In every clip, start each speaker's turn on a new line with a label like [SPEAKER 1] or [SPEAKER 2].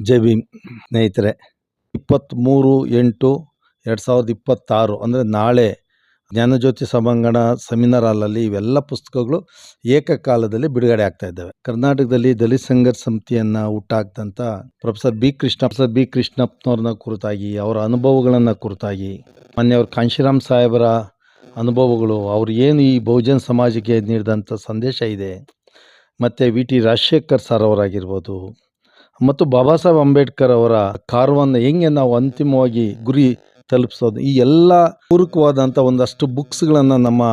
[SPEAKER 1] ಜೈ ಭೀಮ್ ಸ್ನೇಹಿತರೆ. 23/8/2026 ಅಂದರೆ ನಾಳೆ ಜ್ಞಾನಜ್ಯೋತಿ ಸಭಾಂಗಣ ಸೆಮಿನಾರ್ ಹಾಲಲ್ಲಿ ಇವೆಲ್ಲ ಪುಸ್ತಕಗಳು ಏಕಕಾಲದಲ್ಲಿ ಬಿಡುಗಡೆ ಆಗ್ತಾ ಇದ್ದಾವೆ. ಕರ್ನಾಟಕದಲ್ಲಿ ದಲಿತ ಸಂಘರ್ಷ ಸಮಿತಿಯನ್ನು ಹುಟ್ಟಾಕ್ದಂಥ ಪ್ರೊಫೆಸರ್ ಬಿ ಕೃಷ್ಣಪ್ಪನವ್ರನ್ನ ಕುರಿತಾಗಿ, ಅವರ ಅನುಭವಗಳನ್ನು ಕುರಿತಾಗಿ, ಮಾನ್ಯವ್ರ ಕಾಂಶಿರಾಮ್ ಸಾಹೇಬರ ಅನುಭವಗಳು, ಅವ್ರು ಏನು ಈ ಬಹುಜನ ಸಮಾಜಕ್ಕೆ ನೀಡಿದಂಥ ಸಂದೇಶ ಇದೆ, ಮತ್ತು ವಿ.ಟಿ. ರಾಜಶೇಖರ್ ಸರ್ ಅವರಾಗಿರ್ಬೋದು, ಮತ್ತು ಬಾಬಾ ಸಾಹೇಬ್ ಅಂಬೇಡ್ಕರ್ ಅವರ ಕಾರ್ಯವನ್ನು ಹೆಂಗೆ ನಾವು ಅಂತಿಮವಾಗಿ ಗುರಿ ತಲುಪಿಸೋದು, ಈ ಎಲ್ಲ ಪೂರಕವಾದಂಥ ಒಂದಷ್ಟು ಬುಕ್ಸ್ಗಳನ್ನು ನಮ್ಮ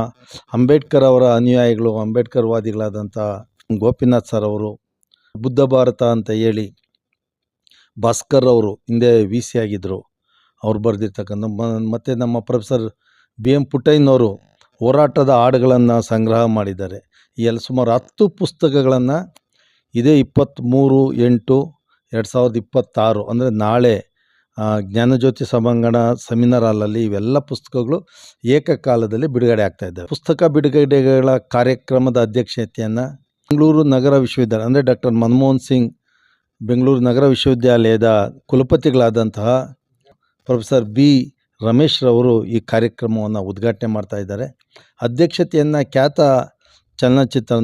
[SPEAKER 1] ಅಂಬೇಡ್ಕರ್ ಅವರ ಅನುಯಾಯಿಗಳು, ಅಂಬೇಡ್ಕರ್ ವಾದಿಗಳಾದಂಥ ಗೋಪಿನಾಥ್ ಸರ್ ಅವರು, ಬುದ್ಧ ಭಾರತ ಅಂತ ಹೇಳಿ ಭಾಸ್ಕರ್ ಅವರು ಹಿಂದೆ ವಿ.ಸಿ ಆಗಿದ್ದರು, ಅವ್ರು ಬರೆದಿರ್ತಕ್ಕಂಥ ಮತ್ತು ನಮ್ಮ ಪ್ರೊಫೆಸರ್ B.M. ಪುಟ್ಟಯ್ಯನವರು ಹೋರಾಟದ ಹಾಡುಗಳನ್ನು ಸಂಗ್ರಹ ಮಾಡಿದ್ದಾರೆ. ಈ ಎಲ್ಲ ಸುಮಾರು 10 ಪುಸ್ತಕಗಳನ್ನು ಇದೇ 23/8/2026 ಅಂದರೆ ನಾಳೆ ಜ್ಞಾನಜ್ಯೋತಿ ಸಭಾಂಗಣ ಸೆಮಿನಾರ್ ಹಾಲಲ್ಲಿ ಇವೆಲ್ಲ ಪುಸ್ತಕಗಳು ಏಕಕಾಲದಲ್ಲಿ ಬಿಡುಗಡೆ ಆಗ್ತಾ ಇದ್ದಾವೆ. ಪುಸ್ತಕ ಬಿಡುಗಡೆಗಳ ಕಾರ್ಯಕ್ರಮದ ಅಧ್ಯಕ್ಷತೆಯನ್ನು ಬೆಂಗಳೂರು ನಗರ ವಿಶ್ವವಿದ್ಯಾಲಯ ಅಂದರೆ ಡಾಕ್ಟರ್ ಮನಮೋಹನ್ ಸಿಂಗ್ ಬೆಂಗಳೂರು ನಗರ ವಿಶ್ವವಿದ್ಯಾಲಯದ ಕುಲಪತಿಗಳಾದಂತಹ ಪ್ರೊಫೆಸರ್ ಬಿ ರಮೇಶ್ ರವರು ಈ ಕಾರ್ಯಕ್ರಮವನ್ನು ಉದ್ಘಾಟನೆ ಮಾಡ್ತಾ ಇದ್ದಾರೆ. ಅಧ್ಯಕ್ಷತೆಯನ್ನು ಖ್ಯಾತ ಚಲನಚಿತ್ರ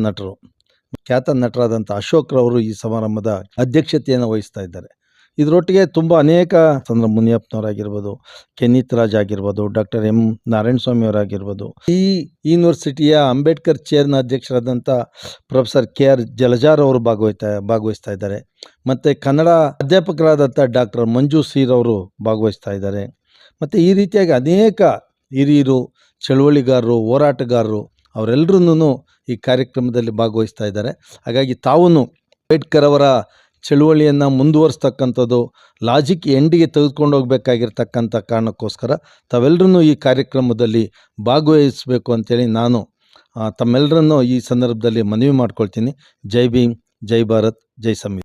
[SPEAKER 1] ನಟರಾದಂಥ ಅಶೋಕ್ ರವರು ಈ ಸಮಾರಂಭದ ಅಧ್ಯಕ್ಷತೆಯನ್ನು ವಹಿಸ್ತಾ ಇದ್ದಾರೆ. ಇದರೊಟ್ಟಿಗೆ ತುಂಬ ಅನೇಕ ಮುನಿಯಪ್ಪನವರಾಗಿರ್ಬೋದು, ಕೆನೀತ್ ರಾಜ್ ಆಗಿರ್ಬೋದು, ಡಾಕ್ಟರ್ M. ನಾರಾಯಣಸ್ವಾಮಿ ಅವರಾಗಿರ್ಬೋದು, ಈ ಯೂನಿವರ್ಸಿಟಿಯ ಅಂಬೇಡ್ಕರ್ ಚೇರ್ನ ಅಧ್ಯಕ್ಷರಾದಂಥ ಪ್ರೊಫೆಸರ್ KR ಜಲಜಾರ್ ಅವರು ಭಾಗವಹಿಸ್ತಾ ಇದ್ದಾರೆ. ಮತ್ತು ಕನ್ನಡ ಅಧ್ಯಾಪಕರಾದಂಥ ಡಾಕ್ಟರ್ ಮಂಜು ಸೀರವರು ಭಾಗವಹಿಸ್ತಾ ಇದ್ದಾರೆ. ಮತ್ತು ಈ ರೀತಿಯಾಗಿ ಅನೇಕ ಹಿರಿಯರು, ಚಳುವಳಿಗಾರರು, ಹೋರಾಟಗಾರರು ಅವರೆಲ್ಲರೂ ಈ ಕಾರ್ಯಕ್ರಮದಲ್ಲಿ ಭಾಗವಹಿಸ್ತಾ ಇದ್ದಾರೆ. ಹಾಗಾಗಿ ತಾವು ಅಂಬೇಡ್ಕರ್ ಅವರ ಚಳುವಳಿಯನ್ನು ಮುಂದುವರಿಸ್ತಕ್ಕಂಥದ್ದು, ಲಾಜಿಕ್ ಎಂಡಿಗೆ ತೆಗೆದುಕೊಂಡು ಹೋಗಬೇಕಾಗಿರ್ತಕ್ಕಂಥ ಕಾರಣಕ್ಕೋಸ್ಕರ ತಾವೆಲ್ಲರೂ ಈ ಕಾರ್ಯಕ್ರಮದಲ್ಲಿ ಭಾಗವಹಿಸಬೇಕು ಅಂತೇಳಿ ನಾನು ತಮ್ಮೆಲ್ಲರನ್ನು ಈ ಸಂದರ್ಭದಲ್ಲಿ ಮನವಿ ಮಾಡ್ಕೊಳ್ತೀನಿ. ಜೈ ಭೀಮ್, ಜೈ ಭಾರತ್, ಜೈ ಸಂವಿಧಾನ.